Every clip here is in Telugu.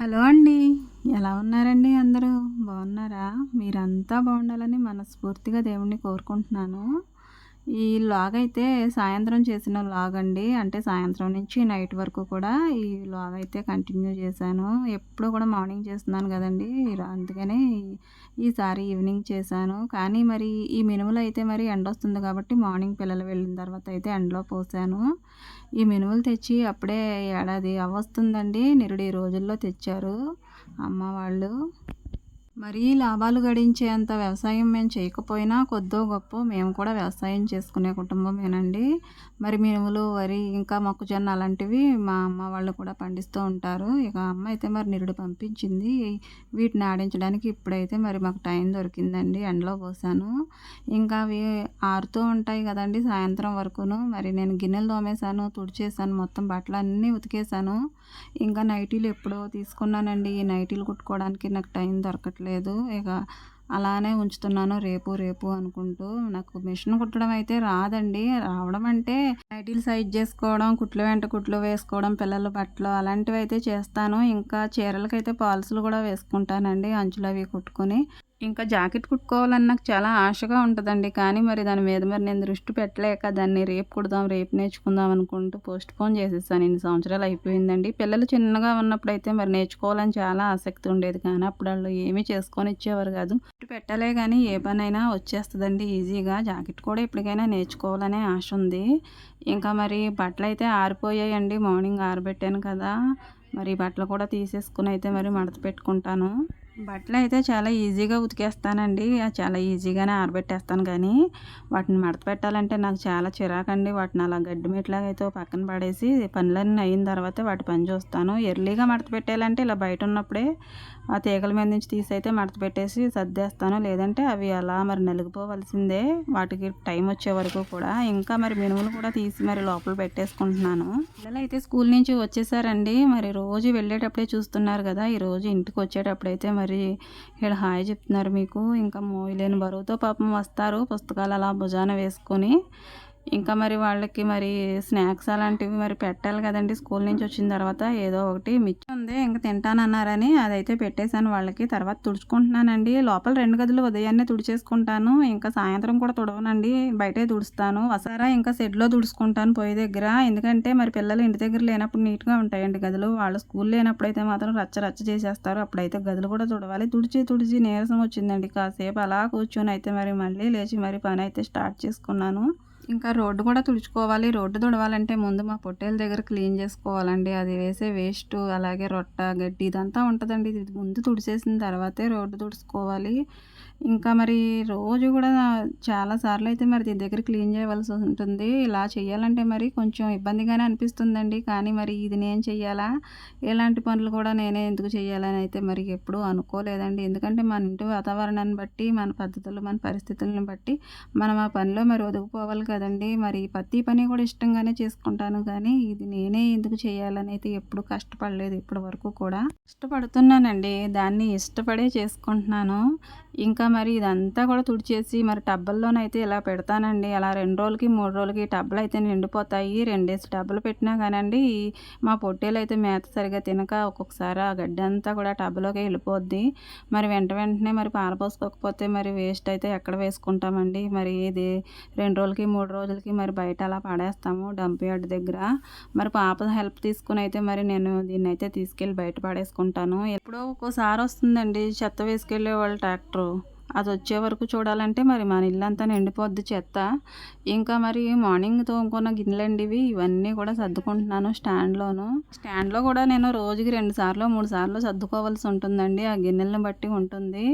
హలో అండి. ఎలా ఉన్నారండి అందరూ? బాగున్నారా? మీరంతా బాగుండాలని మనస్ఫూర్తిగా దేవుడిని కోరుకుంటున్నాను. ఈ వ్లాగ్ అయితే సాయంత్రం చేసిన వ్లాగ్ అండి. అంటే సాయంత్రం నుంచి నైట్ వరకు కూడా ఈ వ్లాగ్ అయితే కంటిన్యూ చేశాను. ఎప్పుడూ కూడా మార్నింగ్ చేస్తున్నాను కదండీ! అందుకనే ఈసారి ఈవినింగ్ చేశాను. కానీ మరి ఈ మినుములు అయితే మరి ఎండొస్తుంది కాబట్టి మార్నింగ్ పిల్లలు వెళ్ళిన తర్వాత అయితే ఎండలో పోసాను. ఈ మినుములు తెచ్చి అప్పుడే ఏడాది అవ్వొస్తుందండి. నిరుడు ఈ రోజుల్లో తెచ్చారు అమ్మ వాళ్ళు. మరీ లాభాలు గడించేంత వ్యవసాయం మేము చేయకపోయినా కొద్దో గొప్పో మేము కూడా వ్యవసాయం చేసుకునే కుటుంబమేనండి. మరి మినుములు, వరి, ఇంకా మొక్కజొన్న అలాంటివి మా అమ్మ వాళ్ళు కూడా పండిస్తూ ఉంటారు. ఇక అమ్మ అయితే మరి నిరుడు పంపించింది. వీటిని ఆడించడానికి ఇప్పుడైతే మరి మాకు టైం దొరికిందండి. ఎండలో పోసాను. ఇంకా అవి ఆరుతూ ఉంటాయి కదండీ సాయంత్రం వరకును. మరి నేను గిన్నెలు తోమేశాను, తుడిచేసాను, మొత్తం బట్టలన్నీ ఉతికేసాను. ఇంకా నైటీలు ఎప్పుడో తీసుకున్నానండి. ఈ నైటీలు కుట్టుకోవడానికి నాకు టైం దొరకట్లేదు. ఇక అలానే ఉంచుతున్నాను రేపు రేపు అనుకుంటూ. నాకు మిషన్ కుట్టడం అయితే రాదండి. రావడం అంటే నైటీలు సైజ్ చేసుకోవడం, కుట్లు వెంట కుట్లు వేసుకోవడం, పిల్లల బట్టలు అలాంటివి అయితే చేస్తాను. ఇంకా చీరలకైతే పాల్సులు కూడా వేసుకుంటానండి అంచులు అవి కుట్టుకొని. ఇంకా జాకెట్ కుట్టుకోవాలని నాకు చాలా ఆశగా ఉంటుందండి. కానీ మరి దాని మీద మరి నేను దృష్టి పెట్టలేక దాన్ని రేపు కుడదాం, రేపు నేర్చుకుందాం అనుకుంటూ పోస్ట్‌పోన్ చేసేసాను. ఇన్ని సంవత్సరాలు అయిపోయిందండి. పిల్లలు చిన్నగా ఉన్నప్పుడైతే మరి నేర్చుకోవాలని చాలా ఆసక్తి ఉండేది. కానీ అప్పుడు ఆళ్ళు ఏమీ చేసుకొనిచ్చేవారు కాదు. దృష్టి పెట్టలే గానీ ఏ పనైనా వచ్చేస్తదండి ఈజీగా. జాకెట్ కూడా ఎప్పటికైనా నేర్చుకోవాలనే ఆశ ఉంది. ఇంకా మరి బట్టలైతే ఆరిపోయాయండి. మార్నింగ్ ఆరబెట్టాను కదా! మరి బట్టలు కూడా తీసేసుకొని అయితే మరి మడత పెట్టుకుంటాను. బట్టలైతే చాలా ఈజీగా ఉతికేస్తానండి. చాలా ఈజీగానే ఆరబెట్టేస్తాను కానీ, వాటిని మడత పెట్టాలంటే నాకు చాలా చిరాకండి. వాటిని అలా గడ్డిమెట్లాగా అయితే ఓ పక్కన పడేసి, పనులన్నీ అయిన తర్వాతే వాటి పని చూస్తాను. ఎర్లీగా మడత పెట్టేయాలంటే ఇలా బయట ఉన్నప్పుడే ఆ తీగల మీద నుంచి తీసి అయితే మడత పెట్టేసి సర్దేస్తాను. లేదంటే అవి అలా మరి నలిగిపోవలసిందే వాటికి టైం వచ్చే వరకు కూడా. ఇంకా మరి మినుములు కూడా తీసి మరి లోపల పెట్టేసుకుంటున్నాను. పిల్లలైతే స్కూల్ నుంచి వచ్చేసారండి. మరి రోజు వెళ్ళేటప్పుడే చూస్తున్నారు కదా! ఈరోజు ఇంటికి వచ్చేటప్పుడైతే మరి ఈడ హాయ్ చెప్తున్నారు మీకు. ఇంకా మోయలేని బరువుతో పాపం వస్తారు పుస్తకాలు అలా భుజాన వేసుకొని. ఇంకా మరి వాళ్ళకి మరి స్నాక్స్ అలాంటివి మరి పెట్టాలి కదండీ! స్కూల్ నుంచి వచ్చిన తర్వాత ఏదో ఒకటి మిచ్చర్ ఉంది ఇంక తింటానన్నారని అదైతే పెట్టేశాను వాళ్ళకి. తర్వాత తుడుచుకుంటున్నానండి. లోపల 2 గదులు ఉదయాన్నే తుడిచేసుకుంటాను. ఇంకా సాయంత్రం కూడా తుడవనండి. బయటే తుడుస్తాను. వసారా ఇంకా షెడ్‌లో తుడుచుకుంటాను పొయ్యి దగ్గర. ఎందుకంటే మరి పిల్లలు ఇంటి దగ్గర లేనప్పుడు నీట్‌గా ఉంటాయండి గదులు. వాళ్ళు స్కూల్ లేనప్పుడైతే మాత్రం రచ్చ రచ్చ చేసేస్తారు. అప్పుడైతే గదులు కూడా తుడవాలి. తుడిచి నీరసం వచ్చిందండి. కాసేపు అలా కూర్చొని అయితే మరి మళ్ళీ లేచి మరి పని అయితే స్టార్ట్ చేసుకున్నాను. ఇంకా రోడ్డు కూడా తుడుచుకోవాలి. రోడ్డు తుడవాలంటే ముందు మా పొట్టేల దగ్గర క్లీన్ చేసుకోవాలండి. అది వేసే వేస్టు అలాగే రొట్ట, గడ్డి ఇదంతా ఉంటదండి. ఇది ముందు తుడిచేసిన తర్వాతే రోడ్డు తుడుచుకోవాలి. ఇంకా మరి రోజు కూడా చాలా సార్లయితే మరి దీని దగ్గర క్లీన్ చేయవలసి ఉంటుంది. ఇలా చేయాలంటే మరి కొంచెం ఇబ్బందిగానే అనిపిస్తుందండి. కానీ మరి ఇది నేను చెయ్యాలా? ఇలాంటి పనులు కూడా నేనే ఎందుకు చేయాలని అయితే మరి ఎప్పుడూ అనుకోలేదండి. ఎందుకంటే మన ఇంటి వాతావరణాన్ని బట్టి, మన పద్ధతులు, మన పరిస్థితులను బట్టి మనం ఆ పనిలో మరి ఒదిగిపోవాలి కదండీ! మరి ప్రతి పని కూడా ఇష్టంగానే చేసుకుంటాను కానీ, ఇది నేనే ఎందుకు చేయాలని అయితే ఎప్పుడు కష్టపడలేదు ఇప్పటి వరకు కూడా. ఇష్టపడుతున్నానండి. దాన్ని ఇష్టపడే చేసుకుంటున్నాను. ఇంకా మరి ఇదంతా కూడా తుడిచేసి మరి టబ్బల్లోనైతే ఇలా పెడతానండి. అలా 2 రోజులకి, 3 రోజులకి టబ్బులయితే నిండిపోతాయి. 2 టబ్బులు పెట్టినా కానండి, మా పొట్టేలయితే మేత సరిగ్గా తినక ఒక్కొక్కసారి ఆ గడ్డంతా కూడా టబ్‌లోకే వెళ్ళిపోద్ది. మరి వెంటనే మరి పారపోసుకోకపోతే మరి వేస్ట్ అయితే ఎక్కడ వేసుకుంటామండి. మరి ఇది 2 రోజులకి, 3 రోజులకి మరి బయట అలా పడేస్తాము డంప్ యార్డ్ దగ్గర. మరి పాప హెల్ప్ తీసుకొనైతే మరి నేను దీన్నైతే తీసుకెళ్ళి బయట పడేసుకుంటాను. ఎప్పుడో ఒక్కోసారి వస్తుందండి చెత్త వేసుకెళ్ళేవాళ్ళు ట్రాక్టరు. అదొచ్చే వరకు చూడాలంటే మరి మన ఇల్లంతా నిండిపోద్ది చెత్త. ఇంకా మరి మార్నింగ్ తోముకున్న గిన్నెలండి ఇవి. ఇవన్నీ కూడా సర్దుకుంటున్నాను స్టాండ్‌లోను. స్టాండ్‌లో కూడా నేను రోజుకి 2 సార్లో, 3 సార్లో సర్దుకోవాల్సి ఉంటుందండి. ఆ గిన్నెలను బట్టి ఉంటుంది.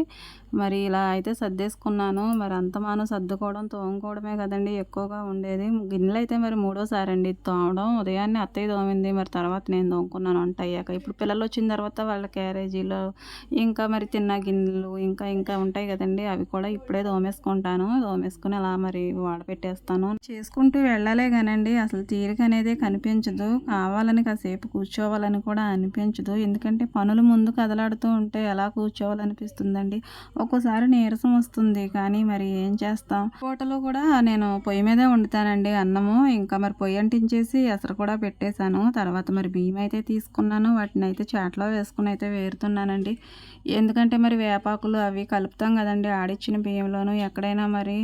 మరి ఇలా అయితే సర్దేసుకున్నాను. మరి అంతమాను సర్దుకోవడం, తోముకోవడమే కదండీ ఎక్కువగా ఉండేది. గిన్నెలైతే మరి మూడోసారండి తోమడం. ఉదయాన్నే అత్తయ్య తోమింది. మరి తర్వాత నేను తోముకున్నాను వంట అయ్యాక. ఇప్పుడు పిల్లలొచ్చిన తర్వాత వాళ్ళ క్యారేజీలు, ఇంకా మరి తిన్న గిన్నెలు ఇంకా ఉంటాయి కదండీ! కదండి, అవి కూడా ఇప్పుడే తోమేసుకుంటాను. తోమేసుకుని అలా మరి వాడపెట్టేస్తాను. చేసుకుంటూ వెళ్ళాలే కానండి అసలు తీరిక అనేది కనిపించదు. కావాలని కాసేపు కూర్చోవాలని కూడా అనిపించదు. ఎందుకంటే పనులు ముందు కదలాడుతూ ఉంటే ఎలా కూర్చోవాలనిపిస్తుందండి. ఒక్కోసారి నీరసం వస్తుంది, కానీ మరి ఏం చేస్తాం. పూటలో కూడా నేను పొయ్యి మీదే వండుతానండి అన్నము. ఇంకా మరి పొయ్యి అంటించేసి ఎసరు కూడా పెట్టేశాను. తర్వాత మరి బియ్యం అయితే తీసుకున్నాను. వాటిని అయితే చాట్లో వేసుకుని అయితే వేరుతున్నానండి. ఎందుకంటే మరి వేపాకులు అవి కలుపుతాం కదండి ఆడిచ్చిన బియ్యంలోను. ఎక్కడైనా మరి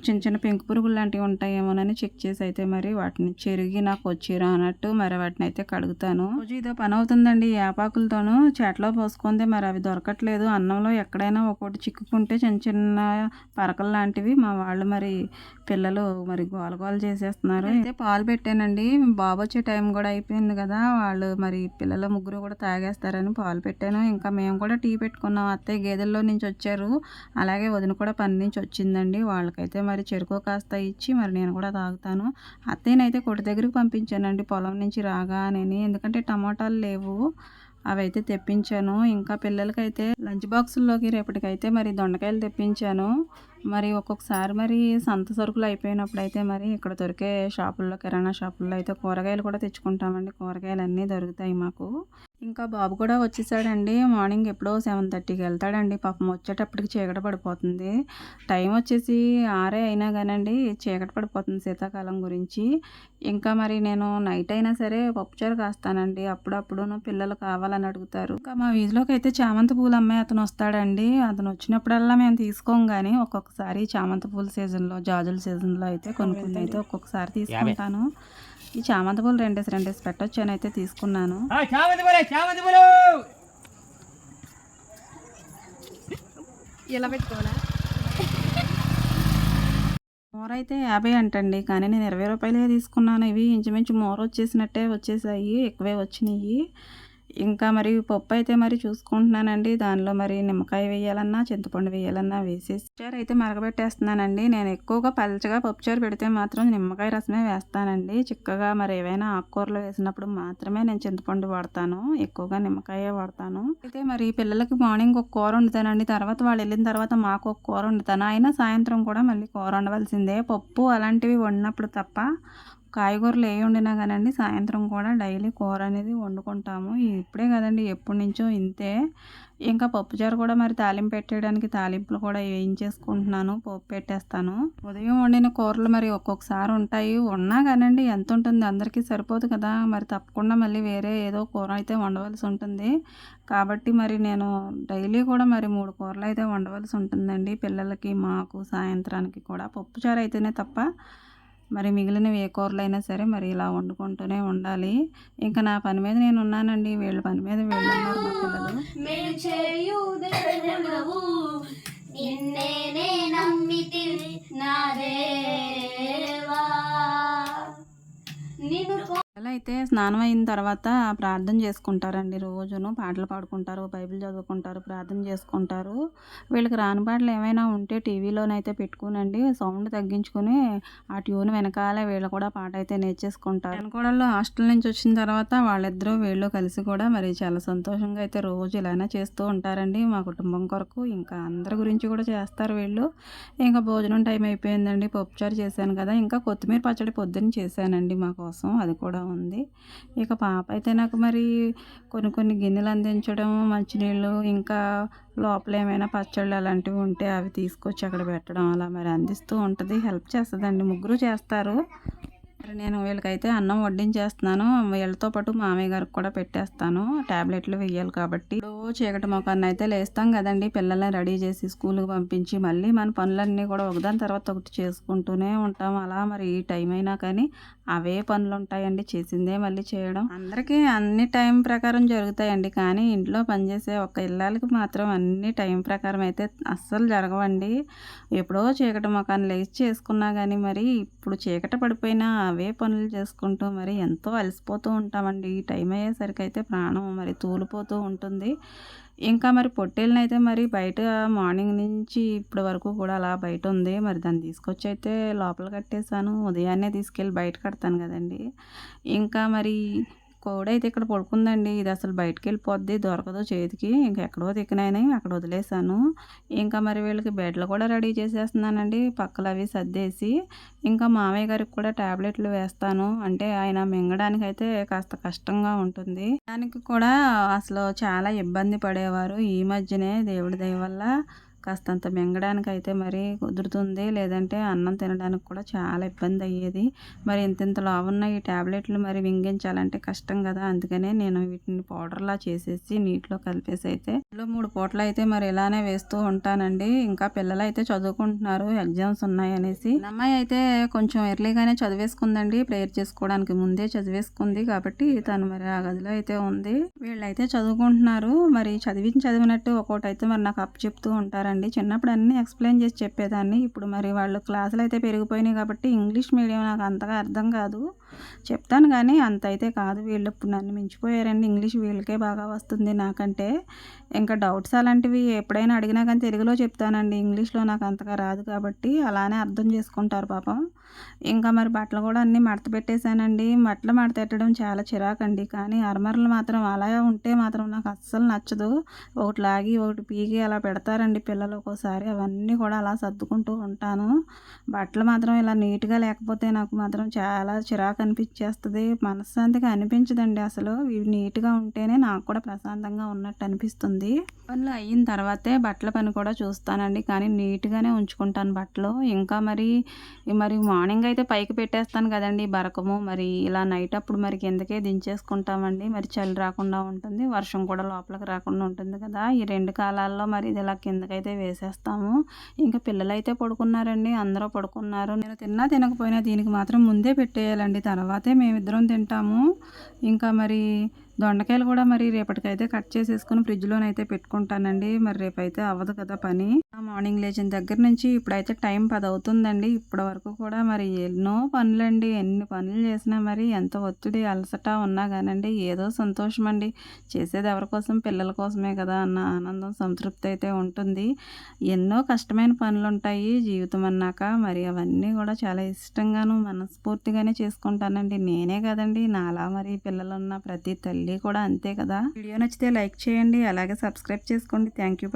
చిన్న చిన్న పెంకు పురుగులు లాంటివి ఉంటాయేమోనని చెక్ చేసి అయితే మరి వాటిని చెరిగి నాకు వచ్చిరా అన్నట్టు మరి వాటిని అయితే కడుగుతాను. రోజు ఇదో పని అవుతుందండి. వేపాకులతోనూ చాట్లో పోసుకుంటే మరి అవి దొరకట్లేదు. అన్నంలో ఎక్కడైనా ఒక్కోటి చిక్కుకుంటే చిన్న చిన్న పరకలు లాంటివి మా వాళ్ళు మరి పిల్లలు మరి గోల చేసేస్తున్నారు. అయితే పాలు పెట్టానండి. బాబు వచ్చే టైం కూడా అయిపోయింది కదా, వాళ్ళు మరి పిల్లలు ముగ్గురు కూడా తాగేస్తారని పాలు పెట్టాను. ఇంకా మేము కూడా టీ పెట్టుకున్నాం. అత్తయ్య గేదెల్లో నుంచి వచ్చారు, అలాగే వదిన కూడా పని నుంచి వచ్చిందండి. వాళ్ళకైతే మరి చెరుకు కాస్త ఇచ్చి మరి నేను కూడా తాగుతాను. అత్తయ్యనైతే కొట్టు దగ్గరికి పంపించానండి పొలం నుంచి రాగానే, ఎందుకంటే టమాటాలు లేవు, అవైతే తెప్పించాను. ఇంకా పిల్లలకైతే లంచ్ బాక్సుల్లోకి రేపటికైతే మరి దొండకాయలు తెప్పించాను. మరి ఒక్కొక్కసారి మరి సంత సరుకులు అయిపోయినప్పుడు అయితే మరి ఇక్కడ దొరికే షాపుల్లో, కిరాణా షాపుల్లో అయితే కూరగాయలు కూడా తెచ్చుకుంటామండి. కూరగాయలు అన్నీ దొరుకుతాయి మాకు. ఇంకా బాబు కూడా వచ్చేసాడండి. మార్నింగ్ ఎప్పుడో 7:30కి వెళ్తాడండి. పాపం వచ్చేటప్పటికి చీకటి పడిపోతుంది. టైం వచ్చేసి 6 అయినా కానండి చీకటి పడిపోతుంది శీతాకాలం గురించి. ఇంకా మరి నేను నైట్ అయినా సరే పప్పుచారు కాస్తానండి. అప్పుడప్పుడును పిల్లలు కావాలని అడుగుతారు. ఇంకా మా వీధిలోకి అయితే చామంతి పూలు అమ్మాయి అతను వస్తాడండి. అతను వచ్చినప్పుడల్లా మేము తీసుకోం, కానీ ఒక్కొక్కసారి చామంతి పూల సీజన్లో, జాజుల సీజన్లో అయితే కొన్ని అయితే ఒక్కొక్కసారి తీసుకుంటాను. ఈ చామంతి పూలు రెండేసి పెట్టొచ్చు అని అయితే తీసుకున్నాను. ఎలా పెట్టుకోవాలా? మోర అయితే 50 అంటండి, కానీ నేను 20 రూపాయలే తీసుకున్నాను. ఇవి ఇంచుమించు మోర వచ్చేసినట్టే వచ్చేసాయి, ఎక్కువే వచ్చినాయి. ఇంకా మరి పప్పు అయితే మరి చూసుకుంటున్నానండి. దానిలో మరి నిమ్మకాయ వేయాలన్నా చింతపండు వేయాలన్నా వేసేసి పప్పుచారు అయితే మరగబెట్టేస్తున్నానండి. నేను ఎక్కువగా పలచగా పప్పుచారు పెడితే మాత్రం నిమ్మకాయ రసమే వేస్తానండి. చిక్కగా మరి ఏవైనా ఆకుకూరలు వేసినప్పుడు మాత్రమే నేను చింతపండు వాడతాను, ఎక్కువగా నిమ్మకాయే వాడతాను. అయితే మరి పిల్లలకి మార్నింగ్ ఒక కూర వండుతానండి. తర్వాత వాళ్ళు వెళ్ళిన తర్వాత మాకు ఒక కూర వండుతాను. అయినా సాయంత్రం కూడా మళ్ళీ కూర వండవలసిందే. పప్పు అలాంటివి వండినప్పుడు తప్ప, కాయగూరలు ఏ వండినా కానండి సాయంత్రం కూడా డైలీ కూర అనేది వండుకుంటాము. ఇప్పుడే కదండి, ఎప్పటి నుంచో ఇంతే. ఇంకా పప్పుచారు కూడా మరి తాలింపు పెట్టేయడానికి తాలింపులు కూడా వేయించేసుకుంటున్నాను, పోపు పెట్టేస్తాను. ఉదయం వండిన కూరలు మరి ఒక్కొక్కసారి ఉంటాయి, ఉన్నా కానండి ఎంత ఉంటుంది, అందరికీ సరిపోదు కదా. మరి తప్పకుండా మళ్ళీ వేరే ఏదో కూర అయితే వండవలసి ఉంటుంది. కాబట్టి మరి నేను డైలీ కూడా మరి 3 కూరలు అయితే వండవలసి ఉంటుందండి, పిల్లలకి మాకు సాయంత్రానికి కూడా. పప్పుచారు అయితేనే తప్ప మరి మిగిలినవి ఏ కూరలైనా సరే మరి ఇలా వండుకుంటూనే ఉండాలి. ఇంకా నా పని మీద నేను ఉన్నానండి, వీళ్ళ పని మీద వీళ్ళు ఉన్నారు మా పిల్లలు. అయితే స్నానం అయిన తర్వాత ప్రార్థన చేసుకుంటారండి. రోజును పాటలు పాడుకుంటారు, బైబిల్ చదువుకుంటారు, ప్రార్థన చేసుకుంటారు. వీళ్ళకి రాని పాటలు ఏమైనా ఉంటే టీవీలోనైతే పెట్టుకునండి సౌండ్ తగ్గించుకుని ఆ ట్యూన్ వెనకాలే వీళ్ళు కూడా పాట అయితే నేర్చేసుకుంటారు. వెనకోడళ్ళు హాస్టల్ నుంచి వచ్చిన తర్వాత వాళ్ళిద్దరూ వీళ్ళు కలిసి కూడా మరి చాలా సంతోషంగా అయితే రోజు ఇలానే చేస్తూ ఉంటారండి మా కుటుంబం కొరకు. ఇంకా అందరి గురించి కూడా చేస్తారు వీళ్ళు. ఇంకా భోజనం టైం అయిపోయిందండి. పప్పుచారు చేశాను కదా, ఇంకా కొత్తిమీర పచ్చడి పొద్దున్న చేశానండి మా కోసం, అది కూడా ఉంది. ఇక పాప అయితే నాకు మరి కొన్ని గిన్నెలు అందించడం, మంచినీళ్ళు, ఇంకా లోపల ఏమైనా పచ్చళ్ళు అలాంటివి ఉంటే అవి తీసుకొచ్చి అక్కడ పెట్టడం, అలా మరి అందిస్తూ ఉంటుంది, హెల్ప్ చేస్తుందండి. ముగ్గురు చేస్తారు. మరి నేను వీళ్ళకైతే అన్నం వడ్డించేస్తున్నాను. వీళ్ళతో పాటు మామయ్య గారికి కూడా పెట్టేస్తాను, ట్యాబ్లెట్లు వేయాలి కాబట్టి. ఇప్పుడు చీకటి మొఖాన్ని అయితే లేస్తాం కదండి, పిల్లల్ని రెడీ చేసి స్కూల్కి పంపించి మళ్ళీ మన పనులన్నీ కూడా ఒకదాని తర్వాత ఒకటి చేసుకుంటూనే ఉంటాం. అలా మరి ఈ టైం అయినా కానీ అవే పనులు ఉంటాయండి, చేసిందే మళ్ళీ చేయడం. అందరికీ అన్ని టైం ప్రకారం జరుగుతాయండి, కానీ ఇంట్లో పనిచేసే ఒక ఇళ్ళకి మాత్రం అన్ని టైం ప్రకారం అయితే అస్సలు జరగవండి. ఎప్పుడో చీకటి మొఖాన్ని లేచి చేసుకున్నా కానీ మరి ఇప్పుడు చీకటి పడిపోయినా అవే పనులు చేసుకుంటూ మరి ఎంతో అలసిపోతూ ఉంటామండి. ఈ టైం అయ్యేసరికి అయితే ప్రాణం మరి తూలిపోతూ ఉంటుంది. ఇంకా మరి పొట్టేళ్ళనైతే మరి బయట మార్నింగ్ నుంచి ఇప్పటి వరకు కూడా అలా బయట ఉంది. మరి దాన్ని తీసుకొచ్చి అయితే లోపల కట్టేశాను. ఉదయాన్నే తీసుకెళ్ళి బయట కడతాను కదండి. ఇంకా మరి కోడైతే ఇక్కడ పడుకుందండి. ఇది అసలు బయటికెళ్ళిపోద్ది, దొరకదు చేతికి. ఇంక ఎక్కడో దిక్కునని అక్కడ వదిలేసాను. ఇంకా మరి వీళ్ళకి బెడ్లు కూడా రెడీ చేసేస్తున్నానండి, పక్కలవి సర్దేసి. ఇంకా మామయ్య గారికి కూడా టాబ్లెట్లు వేస్తాను. అంటే ఆయన మింగడానికైతే కాస్త కష్టంగా ఉంటుంది. దానికి కూడా అసలు చాలా ఇబ్బంది పడేవారు. ఈ మధ్యనే దేవుడి దయ వల్ల కాస్తంత మింగడానికైతే మరి కుదురుతుంది. లేదంటే అన్నం తినడానికి కూడా చాలా ఇబ్బంది అయ్యేది. మరి ఇంతింత లావున్న ఈ టాబ్లెట్లు మరి మింగించాలంటే కష్టం కదా! అందుకనే నేను వీటిని పౌడర్‌లా చేసేసి నీటిలో కలిపేసి అయితే 3 పూటలు అయితే మరి ఇలానే వేస్తూ ఉంటానండి. ఇంకా పిల్లలైతే చదువుకుంటున్నారు, ఎగ్జామ్స్ ఉన్నాయనేసి. అమ్మాయి అయితే కొంచెం ఎర్లీగానే చదివేసుకుందండి. ప్రేయర్ చేసుకోవడానికి ముందే చదివేసుకుంది కాబట్టి తను మరి ఆ గదిలో అయితే ఉంది. వీళ్ళైతే చదువుకుంటున్నారు. మరి చదివినట్టు ఒక్కోటైతే మరి నాకు అప్పచెప్తూ ఉంటారండి. చిన్నప్పుడు అన్నీ ఎక్స్‌ప్లెయిన్ చేసి చెప్పేదాన్ని. ఇప్పుడు మరి వాళ్ళు క్లాసులు అయితే పెరిగిపోయినాయి కాబట్టి ఇంగ్లీష్ మీడియం నాకు అంతగా అర్థం కాదు. చెప్తాను కానీ అంత అయితే కాదు. వీళ్ళు ఇప్పుడు నన్ను మించిపోయారండి. ఇంగ్లీష్ వీళ్ళకే బాగా వస్తుంది నాకంటే. ఇంకా డౌట్స్ అలాంటివి ఎప్పుడైనా అడిగినా కానీ తెలుగులో చెప్తానండి. ఇంగ్లీష్‌లో నాకు అంతగా రాదు కాబట్టి అలానే అర్థం చేసుకుంటారు పాపం. ఇంకా మరి బట్టలు కూడా అన్నీ మడత పెట్టేశానండి. బట్టలు మడతెట్టడం చాలా చిరాకండి. కానీ అరమరలు మాత్రం అలా ఉంటే మాత్రం నాకు అస్సలు నచ్చదు. ఒకటి లాగి ఒకటి పీకి అలా పెడతారండి పిల్లలు ఒక్కోసారి. అవన్నీ కూడా అలా సర్దుకుంటూ ఉంటాను. బట్టలు మాత్రం ఇలా నీట్‌గా లేకపోతే నాకు మాత్రం చాలా చిరాకు అనిపించేస్తది. మనశ్శాంతిగా అనిపించదండి అసలు. ఇవి నీట్‌గా ఉంటేనే నాకు కూడా ప్రశాంతంగా ఉన్నట్టు అనిపిస్తుంది. పనులు అయిన తర్వాతే బట్టల పని కూడా చూస్తానండి. కానీ నీట్‌గానే ఉంచుకుంటాను బట్టలు. ఇంకా మరి మార్నింగ్ అయితే పైకి పెట్టేస్తాను కదండీ బరకము. మరి ఇలా నైట్ అప్పుడు మరి కిందకే దించేసుకుంటామండి. మరి చలి రాకుండా ఉంటుంది, వర్షం కూడా లోపలికి రాకుండా ఉంటుంది కదా! ఈ 2 కాలాల్లో మరి ఇది ఇలా కిందకైతే వేసేస్తాము. ఇంకా పిల్లలైతే పడుకున్నారండి. అందరూ పడుకున్నారు. నేను తిన్నా తినకపోయినా దీనికి మాత్రం ముందే పెట్టేయాలండి. తర్వాతే మేమిద్దరం తింటాము. ఇంకా మరి దొండకాయలు కూడా మరి రేపటికైతే కట్ చేసేసుకొని ఫ్రిడ్జ్‌లోనైతే పెట్టుకుంటానండి. మరి రేపైతే అవ్వదు కదా పని. మార్నింగ్ లేచిన దగ్గర నుంచి ఇప్పుడైతే టైం 10 అవుతుందండి. ఇప్పటి వరకు కూడా మరి ఎన్నో పనులండి. ఎన్ని పనులు చేసినా మరి ఎంత ఒత్తిడి, అలసట ఉన్నా కానండి ఏదో సంతోషం అండి. చేసేది ఎవరి కోసం? పిల్లల కోసమే కదా అన్న ఆనందం, సంతృప్తి అయితే ఉంటుంది. ఎన్నో కష్టమైన పనులుంటాయి జీవితం అన్నాక. మరి అవన్నీ కూడా చాలా ఇష్టంగాను, మనస్ఫూర్తిగానే చేసుకుంటానండి. నేనే కదండి, నాలా మరి పిల్లలున్న ప్రతి తల్లి కూడా అంతే కదా! వీడియో నచ్చితే లైక్ చేయండి, అలాగే సబ్స్క్రైబ్ చేసుకోండి. Thank you.